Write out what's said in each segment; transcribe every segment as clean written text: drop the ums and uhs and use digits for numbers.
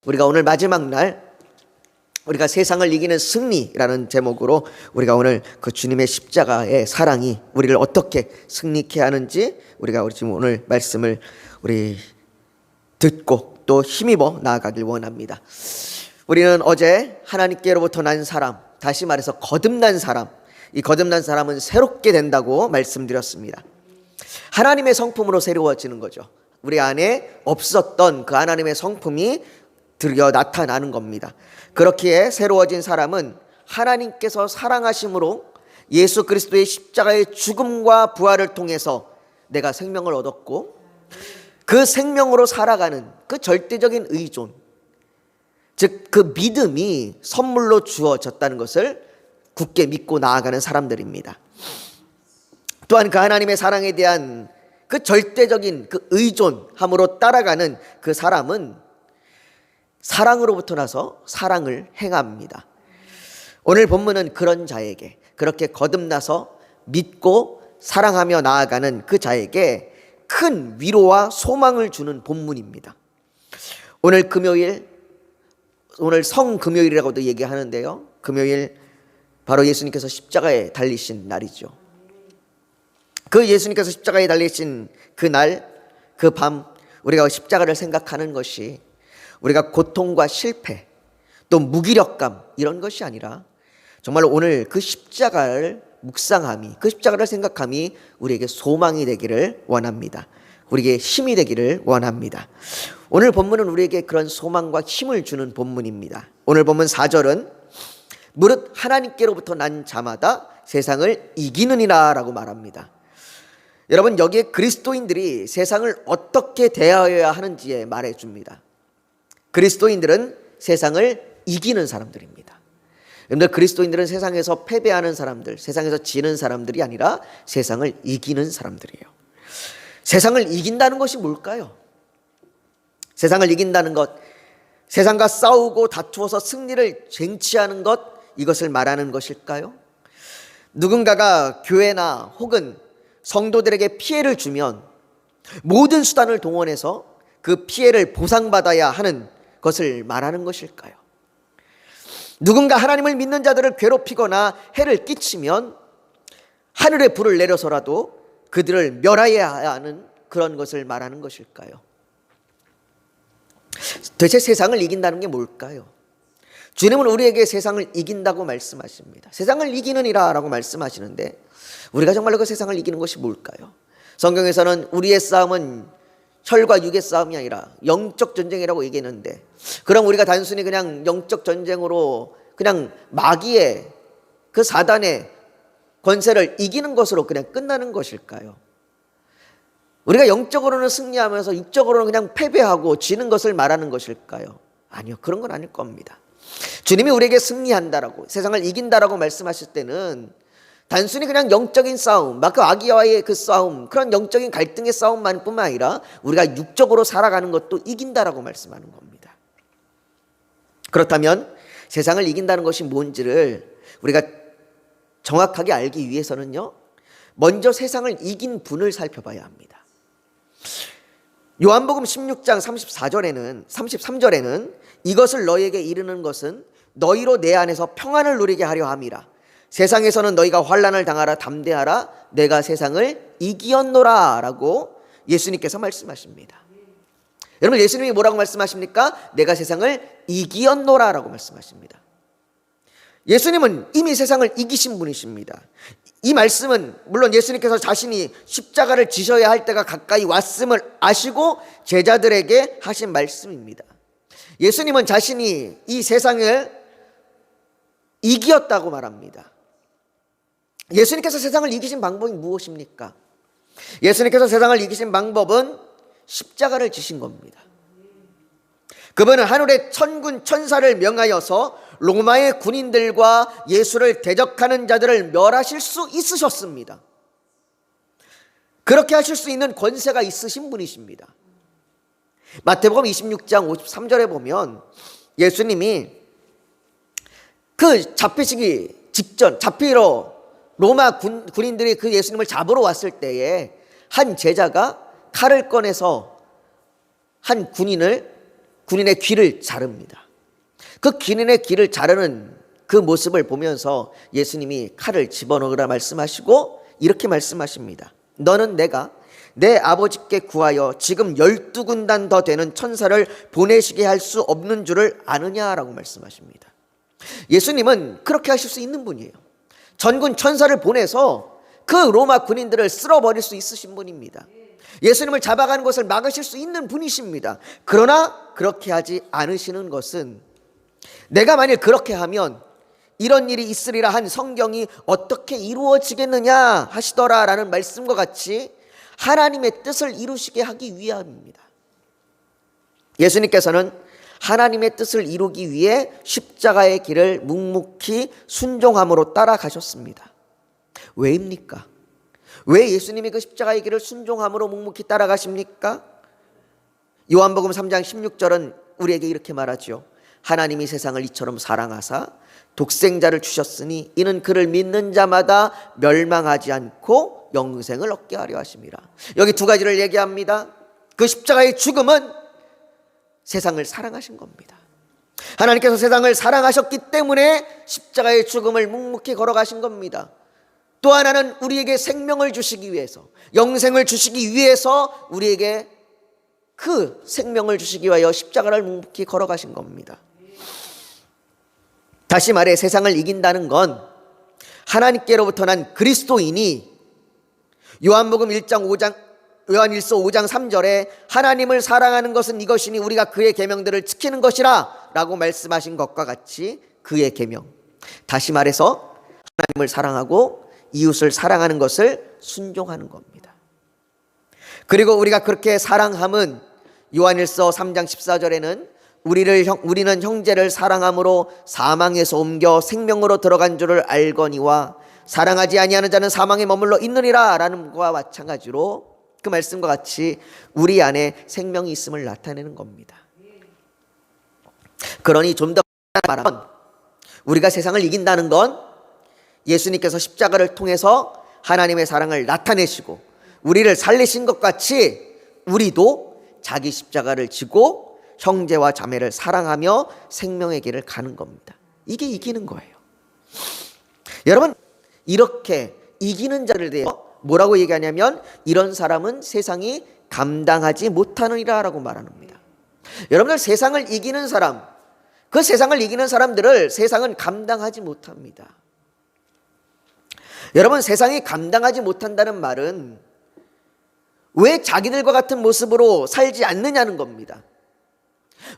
우리가 오늘 마지막 날 우리가 세상을 이기는 승리라는 제목으로 우리가 오늘 그 주님의 십자가의 사랑이 우리를 어떻게 승리케 하는지 우리가 지금 오늘 말씀을 우리 듣고 또 힘입어 나아가길 원합니다. 우리는 어제 하나님께로부터 난 사람, 다시 말해서 거듭난 사람, 이 거듭난 사람은 새롭게 된다고 말씀드렸습니다. 하나님의 성품으로 새로워지는 거죠. 우리 안에 없었던 그 하나님의 성품이 드디어 나타나는 겁니다. 그렇기에 새로워진 사람은 하나님께서 사랑하심으로 예수 그리스도의 십자가의 죽음과 부활을 통해서 내가 생명을 얻었고 그 생명으로 살아가는 그 절대적인 의존, 즉 그 믿음이 선물로 주어졌다는 것을 굳게 믿고 나아가는 사람들입니다. 또한 그 하나님의 사랑에 대한 그 절대적인 그 의존함으로 따라가는 그 사람은 사랑으로부터 나서 사랑을 행합니다. 오늘 본문은 그런 자에게, 그렇게 거듭나서 믿고 사랑하며 나아가는 그 자에게 큰 위로와 소망을 주는 본문입니다. 오늘 금요일, 오늘 성금요일이라고도 얘기하는데요, 금요일 바로 예수님께서 십자가에 달리신 날이죠. 그 예수님께서 십자가에 달리신 그 날, 그 밤 우리가 십자가를 생각하는 것이 우리가 고통과 실패 또 무기력감 이런 것이 아니라 정말 오늘 그 십자가를 묵상함이, 그 십자가를 생각함이 우리에게 소망이 되기를 원합니다. 우리에게 힘이 되기를 원합니다. 오늘 본문은 우리에게 그런 소망과 힘을 주는 본문입니다. 오늘 본문 4절은 무릇 하나님께로부터 난 자마다 세상을 이기느니라 라고 말합니다. 여러분, 여기에 그리스도인들이 세상을 어떻게 대하여야 하는지에 말해줍니다. 그리스도인들은 세상을 이기는 사람들입니다. 여러분들, 그리스도인들은 세상에서 패배하는 사람들, 세상에서 지는 사람들이 아니라 세상을 이기는 사람들이에요. 세상을 이긴다는 것이 뭘까요? 세상을 이긴다는 것, 세상과 싸우고 다투어서 승리를 쟁취하는 것, 이것을 말하는 것일까요? 누군가가 교회나 혹은 성도들에게 피해를 주면 모든 수단을 동원해서 그 피해를 보상받아야 하는 것을 말하는 것일까요? 누군가 하나님을 믿는 자들을 괴롭히거나 해를 끼치면 하늘에 불을 내려서라도 그들을 멸하여야 하는 그런 것을 말하는 것일까요? 도대체 세상을 이긴다는 게 뭘까요? 주님은 우리에게 세상을 이긴다고 말씀하십니다. 세상을 이기느니라 라고 말씀하시는데 우리가 정말로 그 세상을 이기는 것이 뭘까요? 성경에서는 우리의 싸움은 혈과 육의 싸움이 아니라 영적 전쟁이라고 얘기했는데, 그럼 우리가 단순히 그냥 영적 전쟁으로 그냥 마귀의 그 사단의 권세를 이기는 것으로 그냥 끝나는 것일까요? 우리가 영적으로는 승리하면서 육적으로는 그냥 패배하고 지는 것을 말하는 것일까요? 아니요, 그런 건 아닐 겁니다. 주님이 우리에게 승리한다라고, 세상을 이긴다라고 말씀하실 때는 단순히 그냥 영적인 싸움, 그 마귀와의 그 싸움, 그런 영적인 갈등의 싸움만 뿐만 아니라 우리가 육적으로 살아가는 것도 이긴다라고 말씀하는 겁니다. 그렇다면 세상을 이긴다는 것이 뭔지를 우리가 정확하게 알기 위해서는요, 먼저 세상을 이긴 분을 살펴봐야 합니다. 요한복음 16장 33절에는 이것을 너희에게 이르는 것은 너희로 내 안에서 평안을 누리게 하려 함이라. 세상에서는 너희가 환난을 당하라 담대하라 내가 세상을 이기었노라 라고 예수님께서 말씀하십니다. 여러분, 예수님이 뭐라고 말씀하십니까? 내가 세상을 이기었노라 라고 말씀하십니다. 예수님은 이미 세상을 이기신 분이십니다. 이 말씀은 물론 예수님께서 자신이 십자가를 지셔야 할 때가 가까이 왔음을 아시고 제자들에게 하신 말씀입니다. 예수님은 자신이 이 세상을 이기었다고 말합니다. 예수님께서 세상을 이기신 방법이 무엇입니까? 예수님께서 세상을 이기신 방법은 십자가를 지신 겁니다. 그분은 하늘의 천군 천사를 명하여서 로마의 군인들과 예수를 대적하는 자들을 멸하실 수 있으셨습니다. 그렇게 하실 수 있는 권세가 있으신 분이십니다. 마태복음 26장 53절에 보면 예수님이 그 잡히시기 직전, 잡히러 로마 군인들이 그 예수님을 잡으러 왔을 때에 한 제자가 칼을 꺼내서 한 군인을 군인의 귀를 자릅니다. 그 군인의 귀를 자르는 그 모습을 보면서 예수님이 칼을 집어넣으라 말씀하시고 이렇게 말씀하십니다. 너는 내가 내 아버지께 구하여 지금 12군단 더 되는 천사를 보내시게 할 수 없는 줄을 아느냐라고 말씀하십니다. 예수님은 그렇게 하실 수 있는 분이에요. 전군 천사를 보내서 그 로마 군인들을 쓸어버릴 수 있으신 분입니다. 예수님을 잡아가는 것을 막으실 수 있는 분이십니다. 그러나 그렇게 하지 않으시는 것은, 내가 만일 그렇게 하면 이런 일이 있으리라 한 성경이 어떻게 이루어지겠느냐 하시더라라는 말씀과 같이 하나님의 뜻을 이루시게 하기 위함입니다. 예수님께서는 하나님의 뜻을 이루기 위해 십자가의 길을 묵묵히 순종함으로 따라가셨습니다. 왜입니까? 왜 예수님이 그 십자가의 길을 순종함으로 묵묵히 따라가십니까? 요한복음 3장 16절은 우리에게 이렇게 말하죠. 하나님이 세상을 이처럼 사랑하사 독생자를 주셨으니 이는 그를 믿는 자마다 멸망하지 않고 영생을 얻게 하려 하심이라. 여기 두 가지를 얘기합니다. 그 십자가의 죽음은 세상을 사랑하신 겁니다. 하나님께서 세상을 사랑하셨기 때문에 십자가의 죽음을 묵묵히 걸어가신 겁니다. 또 하나는 우리에게 생명을 주시기 위해서, 영생을 주시기 위해서 우리에게 그 생명을 주시기 위하여 십자가를 묵묵히 걸어가신 겁니다. 다시 말해 세상을 이긴다는 건 하나님께로부터 난 그리스도인이 요한일서 5장 3절에 하나님을 사랑하는 것은 이것이니 우리가 그의 계명들을 지키는 것이라 라고 말씀하신 것과 같이 그의 계명, 다시 말해서 하나님을 사랑하고 이웃을 사랑하는 것을 순종하는 겁니다. 그리고 우리가 그렇게 사랑함은 요한일서 3장 14절에는 우리는 형제를 사랑함으로 사망에서 옮겨 생명으로 들어간 줄을 알거니와 사랑하지 아니하는 자는 사망에 머물러 있느니라 라는 것과 마찬가지로 그 말씀과 같이 우리 안에 생명이 있음을 나타내는 겁니다. 그러니 좀 더 말하면 우리가 세상을 이긴다는 건 예수님께서 십자가를 통해서 하나님의 사랑을 나타내시고 우리를 살리신 것 같이 우리도 자기 십자가를 지고 형제와 자매를 사랑하며 생명의 길을 가는 겁니다. 이게 이기는 거예요. 여러분, 이렇게 이기는 자를 대해 뭐라고 얘기하냐면 이런 사람은 세상이 감당하지 못하느니라 라고 말합니다. 여러분들, 세상을 이기는 사람, 그 세상을 이기는 사람들을 세상은 감당하지 못합니다. 여러분, 세상이 감당하지 못한다는 말은 왜 자기들과 같은 모습으로 살지 않느냐는 겁니다.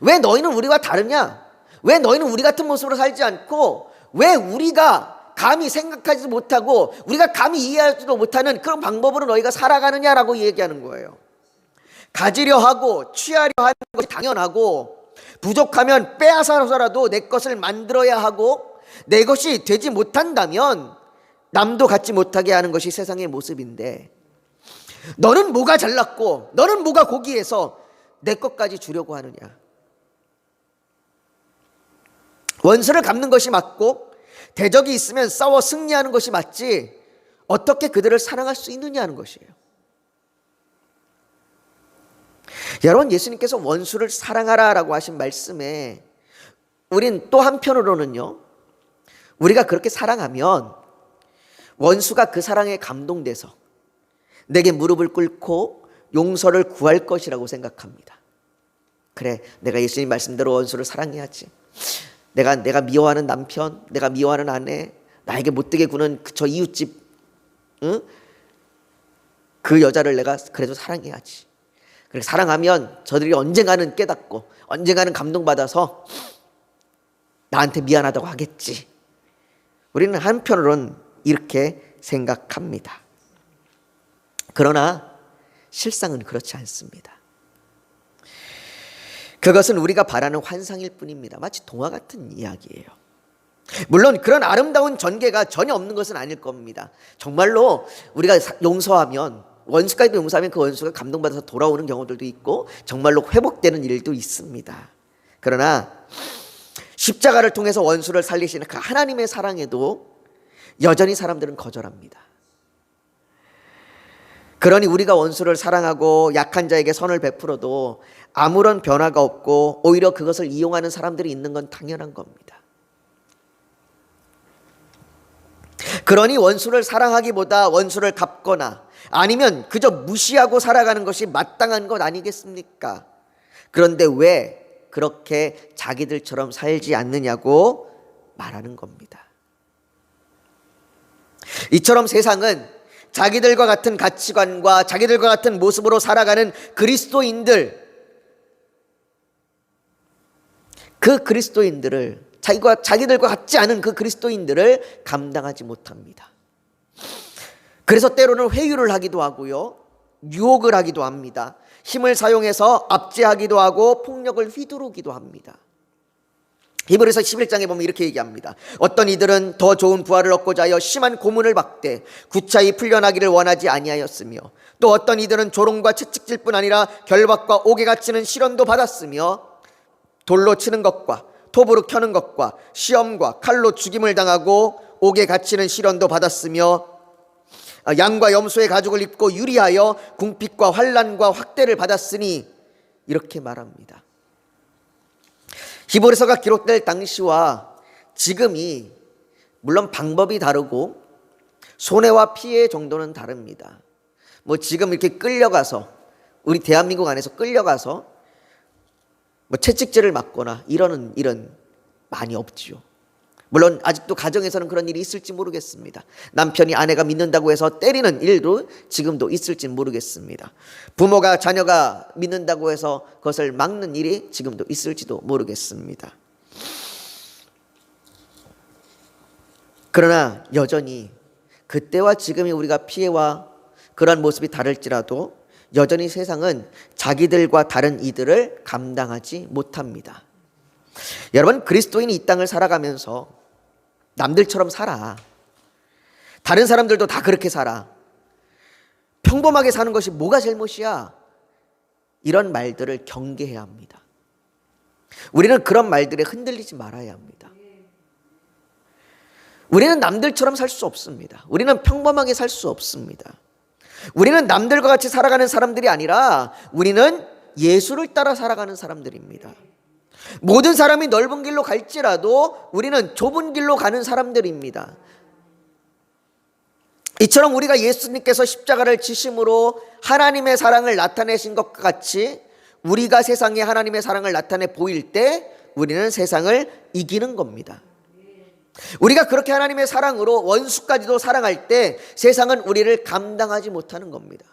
왜 너희는 우리와 다르냐? 왜 너희는 우리 같은 모습으로 살지 않고 왜 우리가 감히 생각하지도 못하고 우리가 감히 이해하지도 못하는 그런 방법으로 너희가 살아가느냐라고 얘기하는 거예요. 가지려 하고 취하려 하는 것이 당연하고 부족하면 빼앗아서라도 내 것을 만들어야 하고 내 것이 되지 못한다면 남도 갖지 못하게 하는 것이 세상의 모습인데, 너는 뭐가 잘났고 너는 뭐가 고귀해서 내 것까지 주려고 하느냐? 원수를 갚는 것이 맞고 대적이 있으면 싸워 승리하는 것이 맞지 어떻게 그들을 사랑할 수 있느냐는 것이에요. 여러분, 예수님께서 원수를 사랑하라라고 하신 말씀에 우린 또 한편으로는요, 우리가 그렇게 사랑하면 원수가 그 사랑에 감동돼서 내게 무릎을 꿇고 용서를 구할 것이라고 생각합니다. 그래, 내가 예수님 말씀대로 원수를 사랑해야지. 내가 미워하는 남편, 내가 미워하는 아내, 나에게 못되게 구는 저 이웃집, 그 여자를 내가 그래도 사랑해야지. 그래, 사랑하면 저들이 언젠가는 깨닫고 언젠가는 감동받아서 나한테 미안하다고 하겠지. 우리는 한편으로는 이렇게 생각합니다. 그러나 실상은 그렇지 않습니다. 그것은 우리가 바라는 환상일 뿐입니다. 마치 동화 같은 이야기예요. 물론 그런 아름다운 전개가 전혀 없는 것은 아닐 겁니다. 정말로 우리가 용서하면, 원수까지도 용서하면 그 원수가 감동받아서 돌아오는 경우들도 있고 정말로 회복되는 일도 있습니다. 그러나 십자가를 통해서 원수를 살리시는 그 하나님의 사랑에도 여전히 사람들은 거절합니다. 그러니 우리가 원수를 사랑하고 약한 자에게 선을 베풀어도 아무런 변화가 없고 오히려 그것을 이용하는 사람들이 있는 건 당연한 겁니다. 그러니 원수를 사랑하기보다 원수를 갚거나 아니면 그저 무시하고 살아가는 것이 마땅한 것 아니겠습니까? 그런데 왜 그렇게 자기들처럼 살지 않느냐고 말하는 겁니다. 이처럼 세상은 자기들과 같은 가치관과 자기들과 같은 모습으로 살아가는 그리스도인들을 자기들과 같지 않은 그 그리스도인들을 감당하지 못합니다. 그래서 때로는 회유를 하기도 하고요, 유혹을 하기도 합니다. 힘을 사용해서 압제하기도 하고 폭력을 휘두르기도 합니다. 히브리서 11장에 보면 이렇게 얘기합니다. 어떤 이들은 더 좋은 부활을 얻고자 하여 심한 고문을 받되 구차히 풀려나기를 원하지 아니하였으며, 또 어떤 이들은 조롱과 채찍질 뿐 아니라 결박과 옥에 갇히는 시련도 받았으며, 돌로 치는 것과 톱으로 켜는 것과 시험과 칼로 죽임을 당하고 옥에 갇히는 시련도 받았으며, 양과 염소의 가죽을 입고 유리하여 궁핍과 환난과 학대를 받았으니, 이렇게 말합니다. 히브리서가 기록될 당시와 지금이 물론 방법이 다르고 손해와 피해 정도는 다릅니다. 지금 이렇게 끌려가서, 우리 대한민국 안에서 끌려가서 채찍질을 맞거나 이런 일은 많이 없지요. 물론 아직도 가정에서는 그런 일이 있을지 모르겠습니다. 남편이 아내가 믿는다고 해서 때리는 일도 지금도 있을지 모르겠습니다. 부모가 자녀가 믿는다고 해서 그것을 막는 일이 지금도 있을지도 모르겠습니다. 그러나 여전히 그때와 지금이 우리가 피해와 그런 모습이 다를지라도 여전히 세상은 자기들과 다른 이들을 감당하지 못합니다. 여러분, 그리스도인이 이 땅을 살아가면서 남들처럼 살아, 다른 사람들도 다 그렇게 살아, 평범하게 사는 것이 뭐가 잘못이야, 이런 말들을 경계해야 합니다. 우리는 그런 말들에 흔들리지 말아야 합니다. 우리는 남들처럼 살 수 없습니다. 우리는 평범하게 살 수 없습니다. 우리는 남들과 같이 살아가는 사람들이 아니라 우리는 예수를 따라 살아가는 사람들입니다. 모든 사람이 넓은 길로 갈지라도 우리는 좁은 길로 가는 사람들입니다. 이처럼 우리가 예수님께서 십자가를 지심으로 하나님의 사랑을 나타내신 것과 같이 우리가 세상에 하나님의 사랑을 나타내 보일 때 우리는 세상을 이기는 겁니다. 우리가 그렇게 하나님의 사랑으로 원수까지도 사랑할 때 세상은 우리를 감당하지 못하는 겁니다.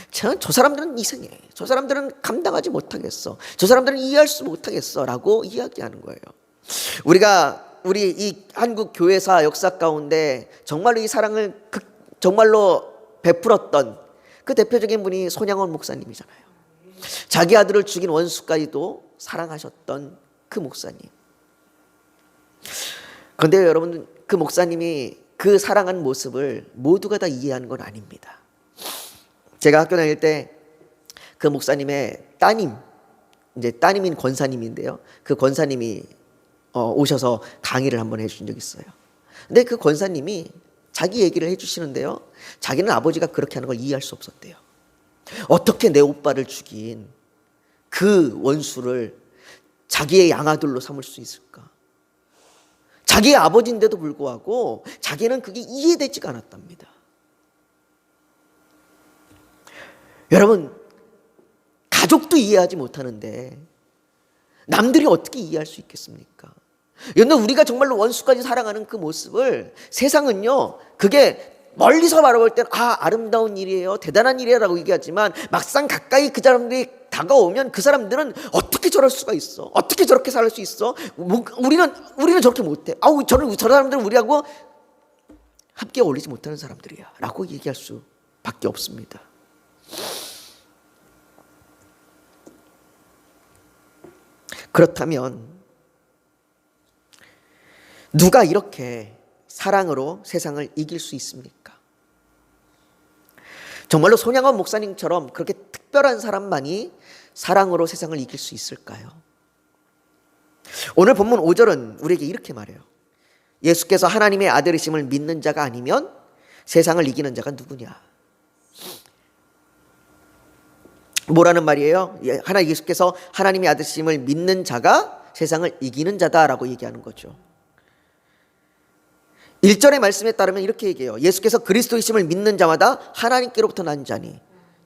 저 사람들은 이상해, 저 사람들은 감당하지 못하겠어, 저 사람들은 이해할 수 못하겠어 라고 이야기하는 거예요. 우리 이 한국 교회사 역사 가운데 정말로 이 사랑을 정말로 베풀었던 그 대표적인 분이 손양원 목사님이잖아요. 자기 아들을 죽인 원수까지도 사랑하셨던 그 목사님. 그런데 여러분, 그 목사님이 그 사랑한 모습을 모두가 다 이해하는 건 아닙니다. 제가 학교 다닐 때 그 목사님의 따님인 권사님인데요, 그 권사님이 오셔서 강의를 한번 해주신 적이 있어요. 근데 그 권사님이 자기 얘기를 해주시는데요, 자기는 아버지가 그렇게 하는 걸 이해할 수 없었대요. 어떻게 내 오빠를 죽인 그 원수를 자기의 양아들로 삼을 수 있을까? 자기의 아버지인데도 불구하고 자기는 그게 이해되지가 않았답니다. 여러분, 가족도 이해하지 못하는데 남들이 어떻게 이해할 수 있겠습니까? 여러분, 우리가 정말로 원수까지 사랑하는 그 모습을 세상은요, 그게 멀리서 바라볼 때는 아름다운 일이에요, 대단한 일이라고 얘기하지만 막상 가까이 그 사람들이 다가오면 그 사람들은 어떻게 저럴 수가 있어, 어떻게 저렇게 살 수 있어, 우리는 저렇게 못해, 저 사람들은 우리하고 함께 어울리지 못하는 사람들이야 라고 얘기할 수밖에 없습니다. 그렇다면 누가 이렇게 사랑으로 세상을 이길 수 있습니까? 정말로 손양원 목사님처럼 그렇게 특별한 사람만이 사랑으로 세상을 이길 수 있을까요? 오늘 본문 5절은 우리에게 이렇게 말해요. 예수께서 하나님의 아들이심을 믿는 자가 아니면 세상을 이기는 자가 누구냐? 뭐라는 말이에요? 하나 예수께서 하나님의 아들심을 믿는 자가 세상을 이기는 자다라고 얘기하는 거죠. 1절의 말씀에 따르면 이렇게 얘기해요. 예수께서 그리스도이심을 믿는 자마다 하나님께로부터 난 자니,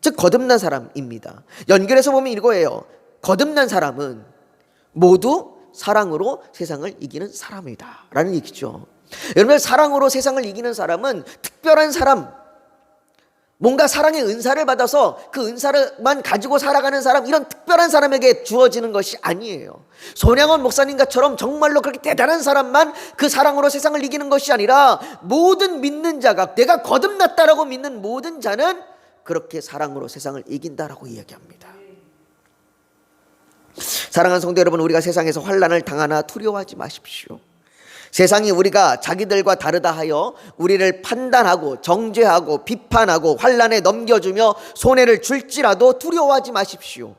즉 거듭난 사람입니다. 연결해서 보면 이거예요. 거듭난 사람은 모두 사랑으로 세상을 이기는 사람이다 라는 얘기죠. 여러분, 사랑으로 세상을 이기는 사람은 특별한 사람, 뭔가 사랑의 은사를 받아서 그 은사를만 가지고 살아가는 사람, 이런 특별한 사람에게 주어지는 것이 아니에요. 손양원 목사님과처럼 정말로 그렇게 대단한 사람만 그 사랑으로 세상을 이기는 것이 아니라 모든 믿는 자가, 내가 거듭났다라고 믿는 모든 자는 그렇게 사랑으로 세상을 이긴다라고 이야기합니다. 사랑하는 성도 여러분, 우리가 세상에서 환난을 당하나 두려워하지 마십시오. 세상이 우리가 자기들과 다르다 하여 우리를 판단하고 정죄하고 비판하고 환난에 넘겨주며 손해를 줄지라도 두려워하지 마십시오.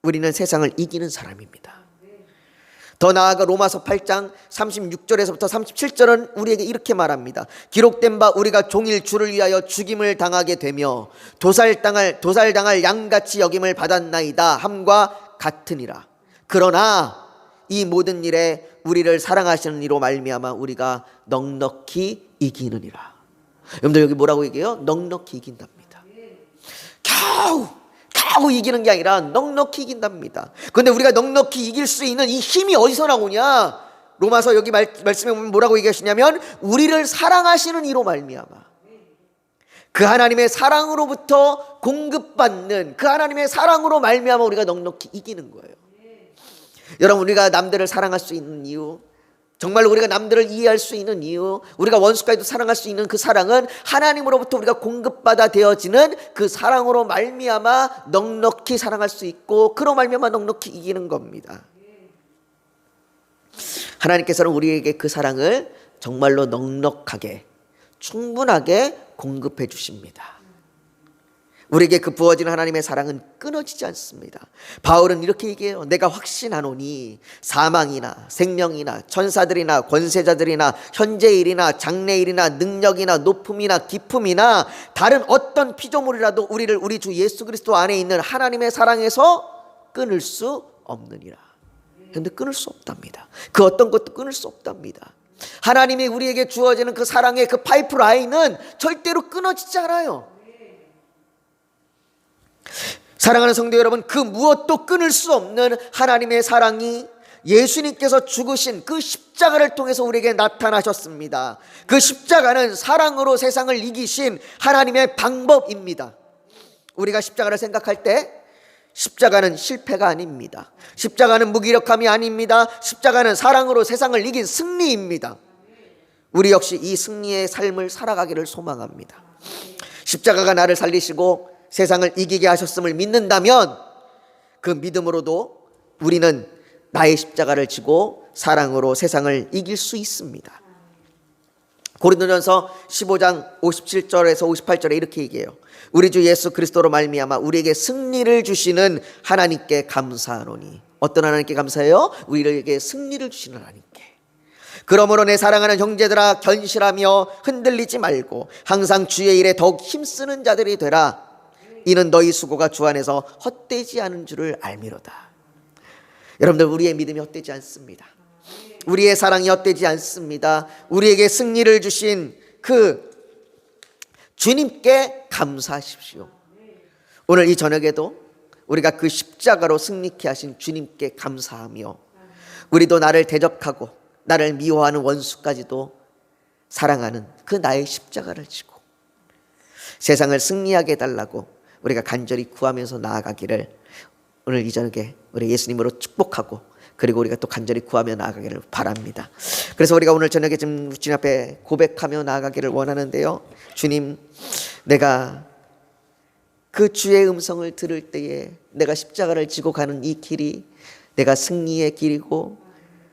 우리는 세상을 이기는 사람입니다. 더 나아가 로마서 8장 36절에서부터 37절은 우리에게 이렇게 말합니다. 기록된 바 우리가 종일 주를 위하여 죽임을 당하게 되며 도살당할 양같이 여김을 받았나이다 함과 같으니라. 그러나 이 모든 일에 우리를 사랑하시는 이로 말미암아 우리가 넉넉히 이기느니라. 여러분들 여기 뭐라고 얘기해요? 넉넉히 이긴답니다. 겨우 이기는 게 아니라 넉넉히 이긴답니다. 그런데 우리가 넉넉히 이길 수 있는 이 힘이 어디서 나오냐? 로마서 여기 말씀에 보면 뭐라고 얘기하시냐면 우리를 사랑하시는 이로 말미암아, 그 하나님의 사랑으로부터 공급받는 그 하나님의 사랑으로 말미암아 우리가 넉넉히 이기는 거예요. 여러분, 우리가 남들을 사랑할 수 있는 이유, 정말로 우리가 남들을 이해할 수 있는 이유, 우리가 원수까지도 사랑할 수 있는 그 사랑은 하나님으로부터 우리가 공급받아 되어지는 그 사랑으로 말미암아 넉넉히 사랑할 수 있고, 그로 말미암아 넉넉히 이기는 겁니다. 하나님께서는 우리에게 그 사랑을 정말로 넉넉하게 충분하게 공급해 주십니다. 우리에게 그 부어지는 하나님의 사랑은 끊어지지 않습니다. 바울은 이렇게 얘기해요. 내가 확신하노니 사망이나 생명이나 천사들이나 권세자들이나 현재일이나 장래일이나 능력이나 높음이나 깊음이나 다른 어떤 피조물이라도 우리를 우리 주 예수 그리스도 안에 있는 하나님의 사랑에서 끊을 수 없느니라. 그런데 끊을 수 없답니다. 그 어떤 것도 끊을 수 없답니다. 하나님이 우리에게 주어지는 그 사랑의 그 파이프라인은 절대로 끊어지지 않아요. 사랑하는 성도 여러분, 그 무엇도 끊을 수 없는 하나님의 사랑이 예수님께서 죽으신 그 십자가를 통해서 우리에게 나타나셨습니다. 그 십자가는 사랑으로 세상을 이기신 하나님의 방법입니다. 우리가 십자가를 생각할 때 십자가는 실패가 아닙니다. 십자가는 무기력함이 아닙니다. 십자가는 사랑으로 세상을 이긴 승리입니다. 우리 역시 이 승리의 삶을 살아가기를 소망합니다. 십자가가 나를 살리시고 세상을 이기게 하셨음을 믿는다면 그 믿음으로도 우리는 나의 십자가를 지고 사랑으로 세상을 이길 수 있습니다. 고린도전서 15장 57절에서 58절에 이렇게 얘기해요. 우리 주 예수 그리스도로 말미암아 우리에게 승리를 주시는 하나님께 감사하노니. 어떤 하나님께 감사해요? 우리에게 승리를 주시는 하나님께. 그러므로 내 사랑하는 형제들아, 견실하며 흔들리지 말고 항상 주의 일에 더욱 힘쓰는 자들이 되라. 이는 너희 수고가 주 안에서 헛되지 않은 줄을 알미로다. 여러분들, 우리의 믿음이 헛되지 않습니다. 우리의 사랑이 헛되지 않습니다. 우리에게 승리를 주신 그 주님께 감사하십시오. 오늘 이 저녁에도 우리가 그 십자가로 승리케 하신 주님께 감사하며, 우리도 나를 대적하고 나를 미워하는 원수까지도 사랑하는 그 나의 십자가를 지고 세상을 승리하게 해달라고 우리가 간절히 구하면서 나아가기를 오늘 이 저녁에 우리 예수님으로 축복하고, 그리고 우리가 또 간절히 구하며 나아가기를 바랍니다. 그래서 우리가 오늘 저녁에 좀 주님 앞에 고백하며 나아가기를 원하는데요. 주님, 내가 그 주의 음성을 들을 때에 내가 십자가를 지고 가는 이 길이 내가 승리의 길이고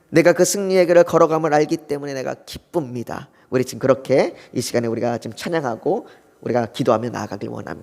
내가 그 승리의 길을 걸어감을 알기 때문에 내가 기쁩니다. 우리 지금 그렇게 이 시간에 우리가 좀 찬양하고 우리가 기도하며 나아가길 원합니다.